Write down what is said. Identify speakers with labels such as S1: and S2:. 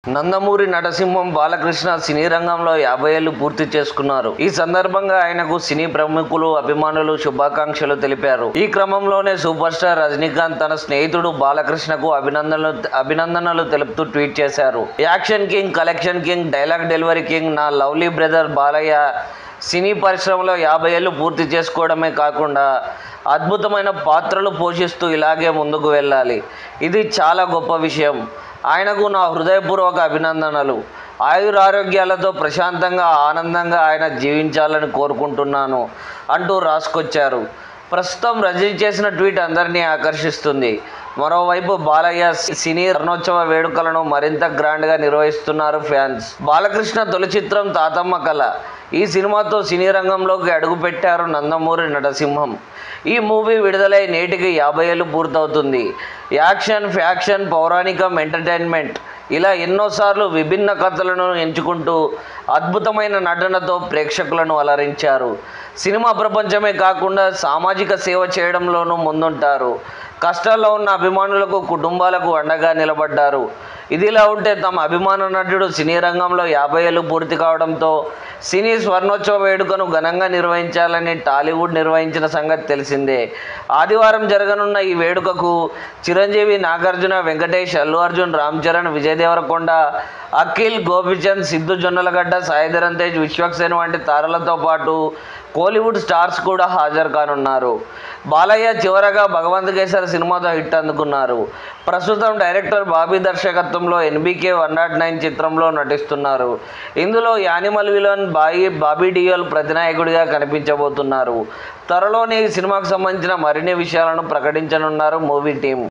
S1: నందమూరి నటసింహం బాలకృష్ణ సినీ రంగంలో 50 ఏళ్లు పూర్తి చేసుకున్నారు. ఈ సందర్భంగా ఆయనకు సినీ ప్రముఖులు, అభిమానులు శుభాకాంక్షలు తెలిపారు. ఈ క్రమంలోనే సూపర్ స్టార్ రజనీకాంత్ తన స్నేహితుడు బాలకృష్ణకు అభినందనలు తెలుపుతూ ట్వీట్ చేశారు. Action king, collection king, dialogue delivery king నా లవ్లీ బ్రదర్ బాలయ్య సినీ పరిశ్రమలో 50 ఏళ్లు పూర్తి చేసుకోవడమే కాకుండా అద్భుతమైన పాత్రలు పోషిస్తూ ఇలాగే ముందుకు వెళ్ళాలి. ఇది చాలా గొప్ప విషయం. ఆయనకు నా హృదయపూర్వక అభినందనలు. ఆయురారోగ్యాలతో ప్రశాంతంగా, ఆనందంగా ఆయన జీవించాలని కోరుకుంటున్నాను అంటూ రాసుకొచ్చారు. ప్రస్తుతం రజనీ చేసిన ట్వీట్ అందరినీ ఆకర్షిస్తుంది. మరోవైపు బాలయ్య సినీ స్వర్ణోత్సవ వేడుకలను మరింత గ్రాండ్గా నిర్వహిస్తున్నారు ఫ్యాన్స్. బాలకృష్ణ తొలి చిత్రం తాతమ్మ కళ. ఈ సినిమాతో సినీ రంగంలోకి అడుగుపెట్టారు నందమూరి నటసింహం. ఈ మూవీ విడుదలై నేటికి 50 ఏళ్లు పూర్తవుతుంది. యాక్షన్, ఫ్యాక్షన్, పౌరాణికం, ఎంటర్టైన్మెంట్ ఇలా ఎన్నోసార్లు విభిన్న కథలను ఎంచుకుంటూ అద్భుతమైన నటనతో ప్రేక్షకులను అలరించారు. సినిమా ప్రపంచమే కాకుండా సామాజిక సేవ చేయడంలోనూ ముందుంటారు. కష్టాల్లో ఉన్న అభిమానులకు, కుటుంబాలకు అండగా నిలబడ్డారు. ఇదిలా ఉంటే తమ అభిమాన నటుడు సినీ రంగంలో 50 ఏళ్లు పూర్తి కావడంతో సినీ స్వర్ణోత్సవ వేడుకను ఘనంగా నిర్వహించాలని టాలీవుడ్ నిర్వహించిన సంగతి తెలిసిందే. ఆదివారం జరగనున్న ఈ వేడుకకు చిరంజీవి, నాగార్జున, వెంకటేష్, అల్లు అర్జున్, రామ్ చరణ్, విజయ్ దేవరకొండ, అఖిల్, గోపీచంద్, సిద్ధు జొన్నలగడ్డ, సాయి ధరమ్ తేజ్, విశ్వక్సేన్ వంటి తారలతో పాటు కోలీవుడ్ స్టార్స్ కూడా హాజరు కానున్నారు. బాలయ్య చివరగా భగవంత్ కేసరి సినిమాతో హిట్ అందుకున్నారు. ప్రస్తుతం డైరెక్టర్ బాబీ దర్శకత్వంలో ఎన్బీకే 109 చిత్రంలో నటిస్తున్నారు. ఇందులో యానిమల్ విలన్ బాబీ డియోల్ ప్రతినాయకుడిగా కనిపించబోతున్నారు. త్వరలోనే ఈ సినిమాకు సంబంధించిన మరిన్ని విషయాలను ప్రకటించనున్నారు మూవీ టీం.